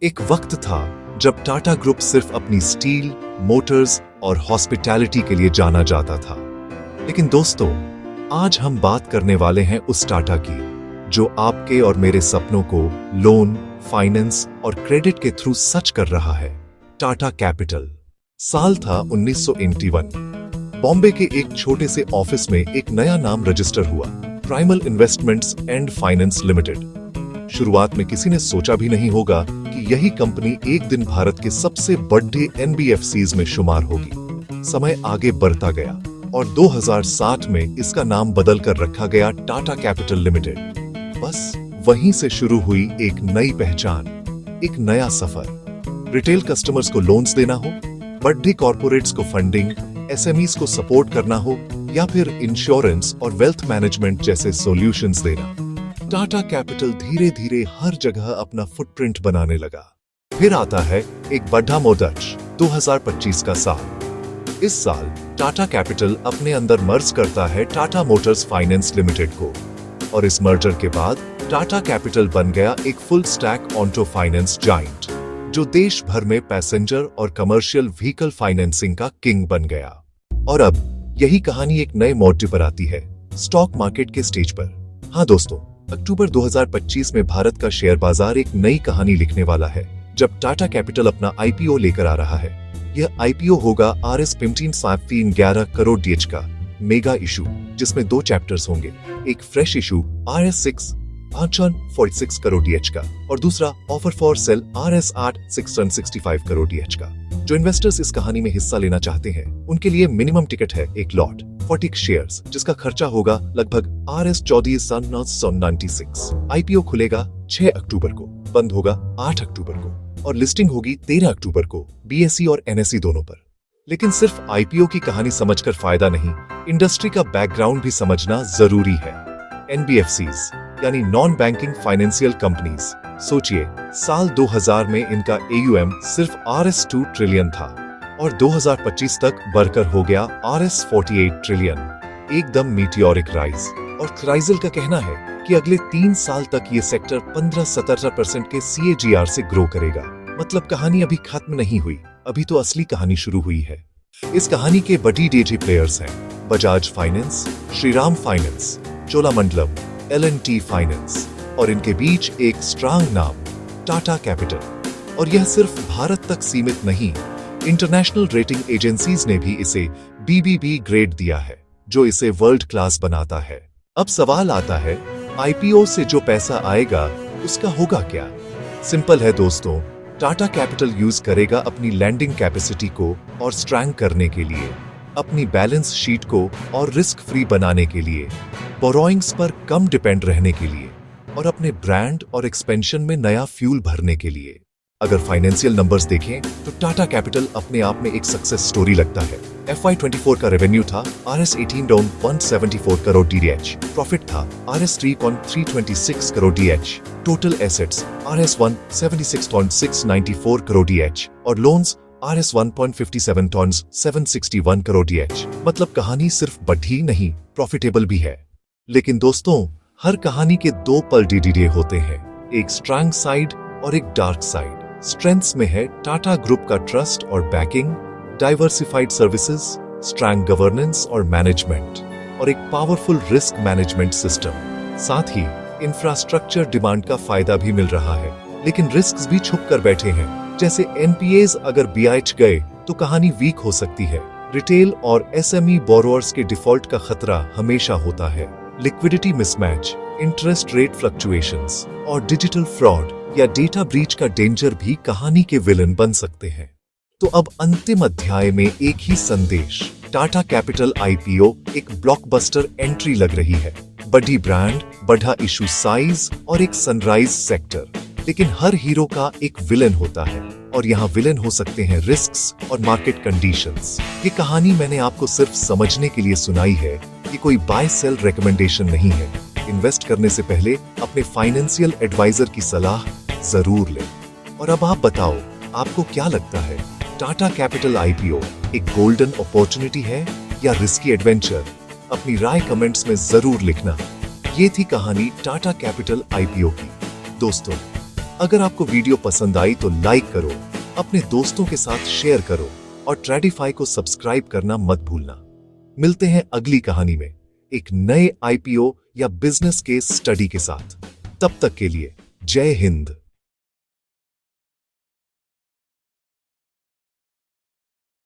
एक वक्त था जब टाटा ग्रुप सिर्फ अपनी स्टील, मोटर्स और हॉस्पिटैलिटी के लिए जाना जाता था। लेकिन दोस्तों, आज हम बात करने वाले हैं उस टाटा की जो आपके और मेरे सपनों को लोन, फाइनेंस और क्रेडिट के थ्रू सच कर रहा है। टाटा कैपिटल। साल था 1981। बॉम्बे के एक छोटे से ऑफिस में एक नया नाम रजिस्टर हुआ, primal investments and finance limited. शुरुआत में किसी ने सोचा भी नहीं होगा कि यही कंपनी एक दिन भारत के सबसे बड़े एनबीएफसीज में शुमार होगी। समय आगे बढ़ता गया और 2007 में इसका नाम बदलकर रखा गया टाटा कैपिटल लिमिटेड। बस वहीं से शुरू हुई एक नई पहचान, एक नया सफर। रिटेल कस्टमर्स को लोन्स देना हो, बड़े कॉर्पोरेट्स को फंडिंग, एसएमईज को सपोर्ट करना हो या फिर इंश्योरेंस और वेल्थ मैनेजमेंट जैसे सॉल्यूशंस देना, टाटा कैपिटल धीरे धीरे हर जगह अपना फुटप्रिंट बनाने लगा। फिर आता है एक बड़ा मोडच 2025 का साल। इस साल टाटा कैपिटल अपने अंदर मर्ज करता है टाटा मोटर्स फाइनेंस लिमिटेड को, और इस मर्जर के बाद टाटा कैपिटल बन गया एक full stack auto finance giant जो देश भर में पैसेंजर और कमर्शियल व्हीकल फाइनेंसिंग का किंग बन गया। और अब यही कहानी एक नए मोड़ पर आती है, स्टॉक मार्केट के स्टेज पर। हाँ दोस्तों, अक्टूबर 2025 में भारत का शेयर बाजार एक नई कहानी लिखने वाला है जब टाटा कैपिटल अपना आईपीओ लेकर आ रहा है। यह आईपीओ होगा RS 1511 करोड़ डीएच का मेगा इशू, जिसमें 2 चैप्टर्स होंगे। एक fresh issue RS 6 crore DH का और दूसरा offer for sale RS 665 crore DH का। जो इन्वेस्टर्स इस कहानी में हिस्सा लेना चाहते हैं उनके लिए मिनिमम टिकट है एक लॉट 40 शेयर्स, जिसका खर्चा होगा लगभग RS 14,996। आईपीओ खुलेगा 6 अक्टूबर को, बंद होगा 8 अक्टूबर को और लिस्टिंग होगी 13 अक्टूबर को BSE और NSE दोनों पर। लेकिन सिर्फ आईपीओ की कहानी समझकर फायदा नहीं, इंडस्ट्री का बैकग्राउंड भी समझना जरूरी है। एनबीएफसीज यानी नॉन बैंकिंग फाइनेंशियल कंपनीज। सोचिए, साल 2000 में इनका AUM सिर्फ RS 2 ट्रिलियन था और 2025 तक बढ़कर हो गया RS 48 ट्रिलियन। एकदम मीटियोरिक राइज। और क्राइजल का कहना है कि अगले 3 साल तक ये सेक्टर 15-17% के CAGR से ग्रो करेगा। मतलब कहानी अभी खत्म नहीं हुई, अभी तो असली कहानी शुरू हुई है। इस कहानी के बड़ी डेटी प्लेयर्स हैं Bajaj finance, Shriram finance, Cholamandalam, L&T finance और इनके बीच एक स्ट्रांग नाम, टाटा कैपिटल। और यह सिर्फ भारत तक सीमित नहीं, इंटरनेशनल रेटिंग एजेंसीज ने भी इसे BBB ग्रेड दिया है, जो इसे वर्ल्ड क्लास बनाता है। अब सवाल आता है, आईपीओ से जो पैसा आएगा उसका होगा क्या? सिंपल है दोस्तों, टाटा कैपिटल यूज करेगा अपनी लैंडिंग कैपेसिटी को और स्ट्रैंग करने के लिए, अपनी बैलेंस शीट को और रिस्क फ्री बनाने के लिए, बोरोइंग्स पर कम डिपेंड रहने के लिए और अपने ब्रांड और एक्सपेंशन में नया फ्यूल भरने के लिए। अगर फाइनेंशियल नंबर्स देखें तो टाटा कैपिटल अपने आप में एक सक्सेस स्टोरी लगता है। FY24 का रेवेन्यू था RS 18,174 करोड़ DH, प्रॉफिट था RS 3,326 crore DH, total assets RS 176,694 crore DH और लोन्स RS 1.57,761 करोड़ DH। मतलब कहानी सिर्फ बढ़ी नहीं, प्रॉफिटेबल भी है। लेकिन दोस्तों, हर कहानी के 2 पल DDD होते हैं, एक स्ट्रॉन्ग साइड और एक डार्क साइड। स्ट्रेंथ्स में है टाटा ग्रुप का ट्रस्ट और banking, diversified services, strong governance और मैनेजमेंट और एक पावरफुल रिस्क मैनेजमेंट सिस्टम। साथ ही इंफ्रास्ट्रक्चर डिमांड का फायदा भी मिल रहा है, लेकिन रिस्क्स भी छुप कर बैठे हैं। जैसे NPAs अगर BH गए तो कहानी वीक हो सकती है। रिटेल और SME बोरोअर्स के डिफॉल्ट का खतरा हमेशा होता है। Liquidity mismatch, interest rate fluctuations और डिजिटल फ्रॉड या डेटा ब्रीच का डेंजर भी कहानी के विलन बन सकते हैं। तो अब अंतिम अध्याय में एक ही संदेश, टाटा कैपिटल आईपीओ एक ब्लॉकबस्टर एंट्री लग रही है। बड़ी ब्रांड, बड़ा इशू साइज और एक सनराइज सेक्टर। लेकिन हर हीरो का एक विलन होता है और यहाँ विलन हो सकते हैं रिस्क्स और मार्केट कंडीशंस। ये कहानी मैंने आपको सिर्फ समझने के लिए सुनाई है, ये कोई बाय सेल रिकमेंडेशन नहीं है। इन्वेस्ट करने से पहले अपने फाइनेंशियल एडवाइजर की सलाह जरूर लें। और अब आप बताओ, आपको क्या लगता है, टाटा कैपिटल आईपीओ एक गोल्डन अपॉर्चुनिटी है या रिस्की एडवेंचर? अपनी राय कमेंट्स में जरूर लिखना। ये थी कहानी टाटा कैपिटल आईपीओ की। दोस्तों, अगर आपको वीडियो पसंद आई तो लाइक करो, अपने दोस्तों के साथ शेयर करो और ट्रेडिफाई को सब्सक्राइब करना मत भूलना। मिलते हैं अगली कहानी में एक नए आईपीओ या बिजनेस केस स्टडी के साथ। तब तक के लिए जय हिंद।